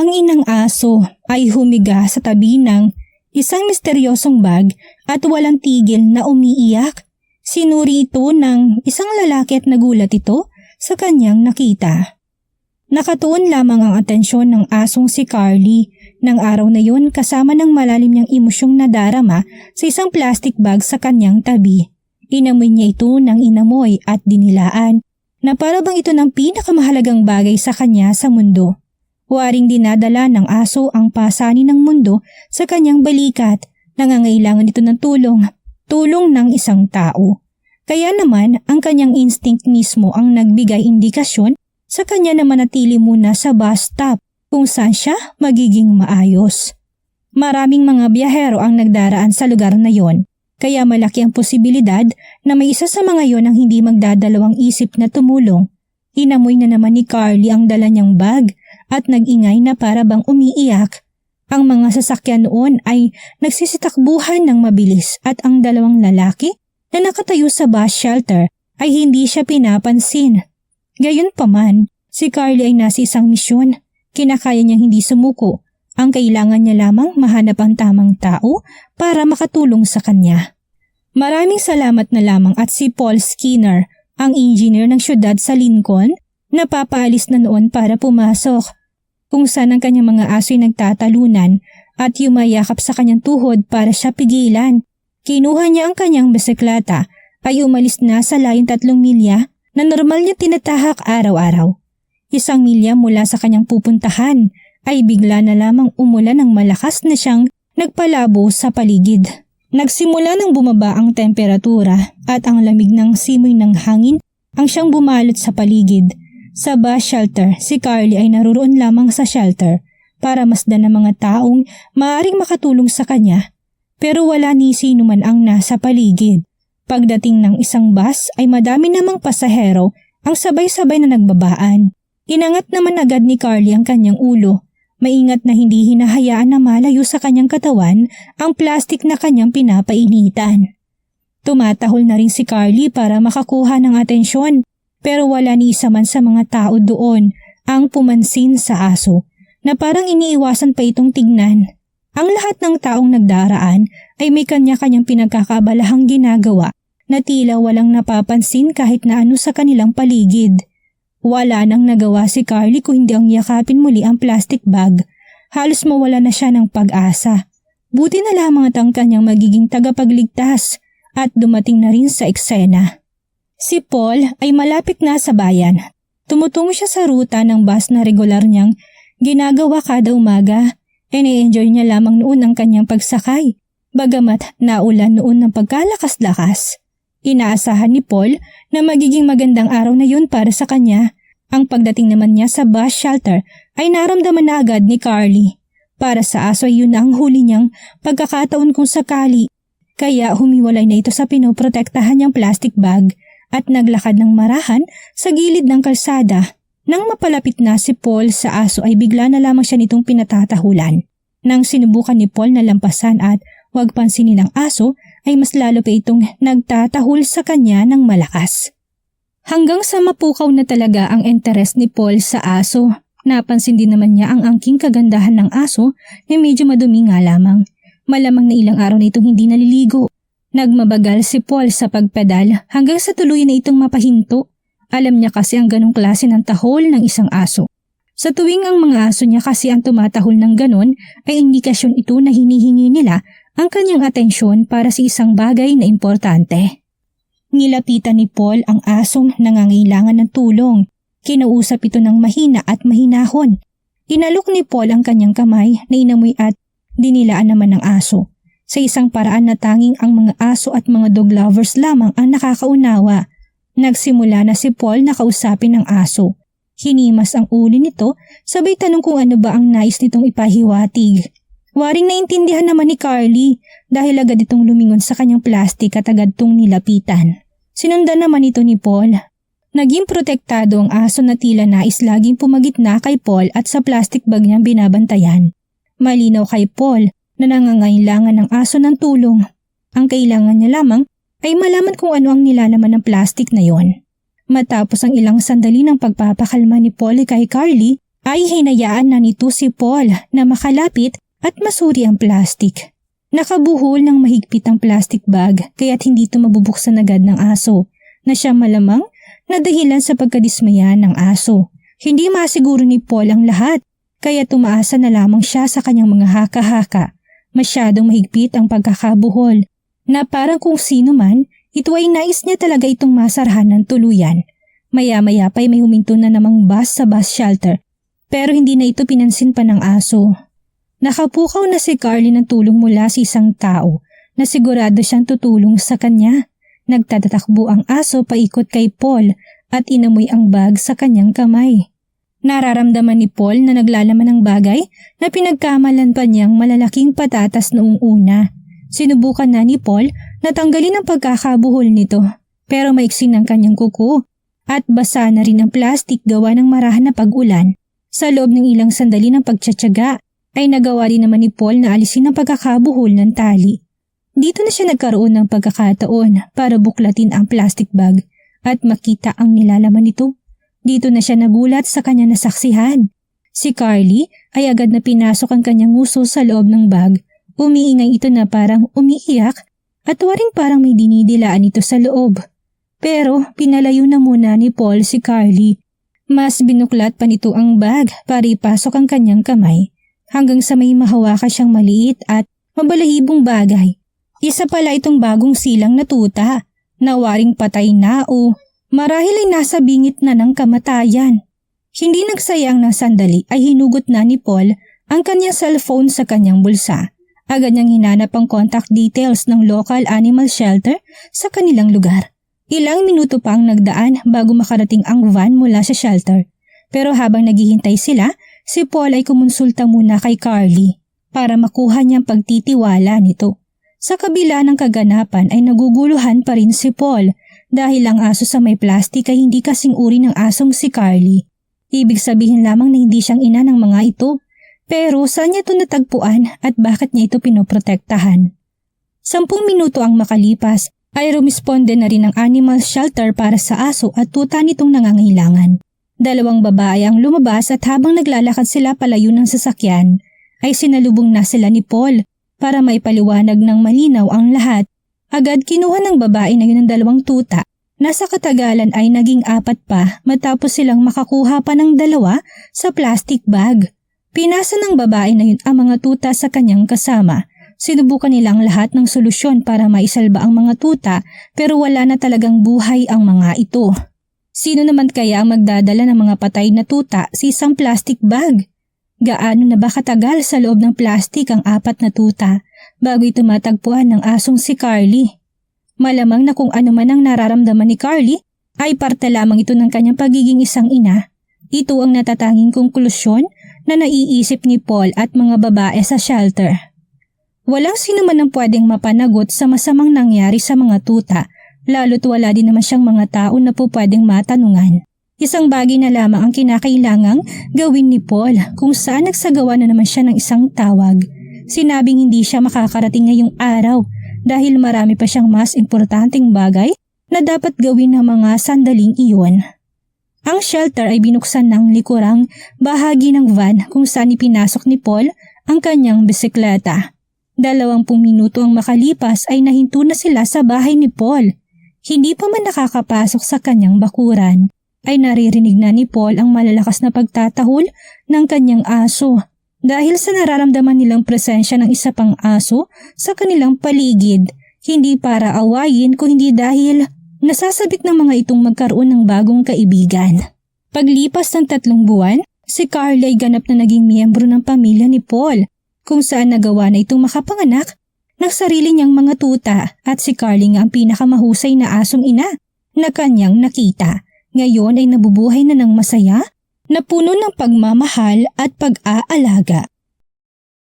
Ang inang aso ay humiga sa tabi ng isang misteryosong bag at walang tigil na umiiyak. Sinuri ito ng isang lalaki at nagulat ito sa kanyang nakita. Nakatuon lamang ang atensyon ng asong si Carly ng araw na yon kasama ng malalim niyang emosyong nadarama sa isang plastic bag sa kanyang tabi. Inamoy niya ito ng inamoy at dinilaan na para bang ito ng pinakamahalagang bagay sa kanya sa mundo. Waring dinadala ng aso ang pasanin ng mundo sa kanyang balikat. Nangangailangan ito ng tulong ng isang tao. Kaya naman ang kanyang instinct mismo ang nagbigay indikasyon sa kanya na manatili muna sa bus stop kung saan siya magiging maayos. Maraming mga biyahero ang nagdaraan sa lugar na yon, kaya malaki ang posibilidad na may isa sa mga yon ang hindi magdadalawang isip na tumulong. Inamoy na naman ni Carly ang dala niyang bag at nag-ingay na para bang umiiyak. Ang mga sasakyan noon ay nagsisitakbuhan ng mabilis at ang dalawang lalaki na nakatayo sa bus shelter ay hindi siya pinapansin. Gayunpaman, si Carly ay nasa isang misyon. Kinakaya niyang hindi sumuko. Ang kailangan niya lamang mahanap ang tamang tao para makatulong sa kanya. Maraming salamat na lamang at si Paul Skinner, ang engineer ng syudad sa Lincoln, napapaalis na noon para pumasok. Kung saan ang kanyang mga aso'y nagtatalunan at yumayakap sa kanyang tuhod para siya pigilan. Kinuha niya ang kanyang bisikleta ay umalis na sa layong 3 milya na normal niya tinatahak araw-araw. 1 milya mula sa kanyang pupuntahan ay bigla na lamang umulan ng malakas na siyang nagpalabo sa paligid. Nagsimula nang bumaba ang temperatura at ang lamig ng simoy ng hangin ang siyang bumalot sa paligid. Sa bus shelter, si Carly ay naroon lamang sa shelter para masdan ng mga taong maaaring makatulong sa kanya. Pero wala ni sino man ang nasa paligid. Pagdating ng isang bus ay madami namang pasahero ang sabay-sabay na nagbabaan. Inangat naman agad ni Carly ang kanyang ulo. Maingat na hindi hinahayaan na malayo sa kanyang katawan ang plastik na kanyang pinapainitan. Tumatahol na rin si Carly para makakuha ng atensyon pero wala ni isa man sa mga tao doon ang pumansin sa aso na parang iniiwasan pa itong tignan. Ang lahat ng taong nagdaraan ay may kanya-kanyang pinagkakabalahang ginagawa na tila walang napapansin kahit na ano sa kanilang paligid. Wala nang nagawa si Carly kung hindi ang yakapin muli ang plastic bag. Halos mawala na siya ng pag-asa. Buti na lamang at ang kanyang magiging tagapagligtas at dumating na rin sa eksena. Si Paul ay malapit na sa bayan. Tumutungo siya sa ruta ng bus na regular niyang ginagawa kada umaga. Ine-enjoy niya lamang noon ang kanyang pagsakay. Bagamat naulan noon ng pagkalakas-lakas. Inaasahan ni Paul na magiging magandang araw na yun para sa kanya. Ang pagdating naman niya sa bus shelter ay naramdaman na agad ni Carly. Para sa aso ay yun na ang huli niyang pagkakataon kung sakali. Kaya humiwalay na ito sa pinoprotektahan niyang plastic bag at naglakad ng marahan sa gilid ng kalsada. Nang mapalapit na si Paul sa aso ay bigla na lamang siya nitong pinatatahulan. Nang sinubukan ni Paul na lampasan at huwag pansinin ang aso ay mas lalo pa itong nagtatahol sa kanya ng malakas. Hanggang sa mapukaw na talaga ang interes ni Paul sa aso. Napansin din naman niya ang angking kagandahan ng aso na medyo madumi nga lamang. Malamang na ilang araw na itong hindi naliligo. Nagmabagal si Paul sa pagpedal hanggang sa tuluyan na itong mapahinto. Alam niya kasi ang ganong klase ng tahol ng isang aso. Sa tuwing ang mga aso niya kasi ang tumatahol ng ganon ay indikasyon ito na hinihingi nila ang kanyang atensyon para sa isang bagay na importante. Nilapitan ni Paul ang asong nangangailangan ng tulong. Kinausap ito ng mahina at mahinahon. Inalok ni Paul ang kanyang kamay na inamoy at dinilaan naman ng aso. Sa isang paraan na tanging ang mga aso at mga dog lovers lamang ang nakakaunawa. Nagsimula na si Paul na kausapin ng aso. Hinimas ang ulo nito, sabay tanong kung ano ba ang nais nitong ipahiwatig. Waring naintindihan naman ni Carly dahil agad itong lumingon sa kanyang plastik at agad itong nilapitan. Sinundan naman ito ni Paul. Naging protektado ang aso na tila nais laging pumagitna kay Paul at sa plastic bag niyang binabantayan. Malinaw kay Paul na nangangailangan ng aso ng tulong. Ang kailangan niya lamang ay malaman kung ano ang nilalaman ng plastic na yon. Matapos ang ilang sandali ng pagpapakalma ni Paul kay Carly, ay hinayaan na nito si Paul na makalapit at masuri ang plastik. Nakabuhol ng mahigpit ang plastic bag kaya't hindi ito mabubuksan agad ng aso na siya malamang na dahilan sa pagkadismaya ng aso. Hindi masiguro ni Paul ang lahat kaya tumaasa na lamang siya sa kanyang mga haka-haka. Masyadong mahigpit ang pagkakabuhol na parang kung sino man, ito ay nais niya talaga itong masarahan ng tuluyan. Maya-maya pa'y may huminto na namang bus sa bus shelter pero hindi na ito pinansin pa ng aso. Nakapukaw na si Carly ng tulong mula sa isang tao na sigurado siyang tutulong sa kanya. Nagtatatakbo ang aso paikot kay Paul at inamoy ang bag sa kanyang kamay. Nararamdaman ni Paul na naglalaman ng bagay na pinagkamalan pa niyang malalaking patatas noong una. Sinubukan na ni Paul na tanggalin ang pagkakabuhol nito pero maiksi ng kanyang kuko at basa na rin ang plastik gawa ng marahan na pag-ulan. Sa loob ng ilang sandali ng pagtsatsaga ay nagawa rin naman ni Paul na alisin ang pagkakabuhol ng tali. Dito na siya nagkaroon ng pagkakataon para buklatin ang plastic bag at makita ang nilalaman nito. Dito na siya nagulat sa kanya nasaksihan. Si Carly ay agad na pinasok ang kanyang nguso sa loob ng bag. Umiingay ito na parang umiiyak at waring parang may dinidilaan ito sa loob. Pero pinalayo na muna ni Paul si Carly. Mas binuklat pa nito ang bag para ipasok ang kanyang kamay hanggang sa may mahawakan siyang maliit at mabalahibong bagay. Isa pala itong bagong silang na tuta na waring patay na o marahil ay nasa bingit na ng kamatayan. Hindi nagsayang ng sandali ay hinugot na ni Paul ang kanyang cellphone sa kanyang bulsa. Agad niyang hinanap ang contact details ng local animal shelter sa kanilang lugar. Ilang minuto pa ang nagdaan bago makarating ang van mula sa shelter. Pero habang naghihintay sila, si Paul ay kumonsulta muna kay Carly para makuha niyang pagtitiwala nito. Sa kabila ng kaganapan ay naguguluhan pa rin si Paul dahil ang aso sa may plastik ay hindi kasing uri ng asong si Carly. Ibig sabihin lamang na hindi siyang ina ng mga ito. Pero saan niya ito natagpuan at bakit niya ito pinoprotektahan? 10 minuto ang makalipas ay rumisponde na rin ang animal shelter para sa aso at tuta nitong nangangailangan. 2 babae ang lumabas at habang naglalakad sila palayo ng sasakyan ay sinalubong na sila ni Paul para maipaliwanag ng malinaw ang lahat. Agad kinuha ng babae na yun ang 2 tuta na sa katagalan ay naging 4 pa matapos silang makakuha pa ng 2 sa plastic bag. Pinasa ng babae na yun ang mga tuta sa kanyang kasama. Sinubukan nilang lahat ng solusyon para maisalba ang mga tuta pero wala na talagang buhay ang mga ito. Sino naman kaya ang magdadala ng mga patay na tuta sa isang plastic bag? Gaano na ba katagal sa loob ng plastik ang 4 na tuta bago ito matagpuan ng asong si Carly? Malamang na kung ano man ang nararamdaman ni Carly ay parte lamang ito ng kanyang pagiging isang ina. Ito ang natatanging konklusyon na naiisip ni Paul at mga babae sa shelter. Walang sino man ang pwedeng mapanagot sa masamang nangyari sa mga tuta, lalo't wala din naman siyang mga tao na po pwedeng matanungan. Isang bagay na lamang ang kinakailangang gawin ni Paul kung saan nagsagawa na naman siya ng isang tawag. Sinabing hindi siya makakarating ngayong araw dahil marami pa siyang mas importanteng bagay na dapat gawin ng mga sandaling iyon. Ang shelter ay binuksan ng likurang bahagi ng van kung saan ipinasok ni Paul ang kanyang bisikleta. 20 minuto ang makalipas ay nahinto na sila sa bahay ni Paul. Hindi pa man nakakapasok sa kanyang bakuran ay naririnig na ni Paul ang malalakas na pagtatahol ng kanyang aso dahil sa nararamdaman nilang presensya ng isa pang aso sa kanilang paligid. Hindi para awayin kung hindi dahil nasasabik ng mga itong magkaroon ng bagong kaibigan. Paglipas ng 3 buwan, si Carly ay ganap na naging miyembro ng pamilya ni Paul kung saan nagawa na itong makapanganak ng sarili niyang mga tuta at si Carly nga ang pinakamahusay na asong ina na kanyang nakita. Ngayon ay nabubuhay na ng masaya na puno ng pagmamahal at pag-aalaga.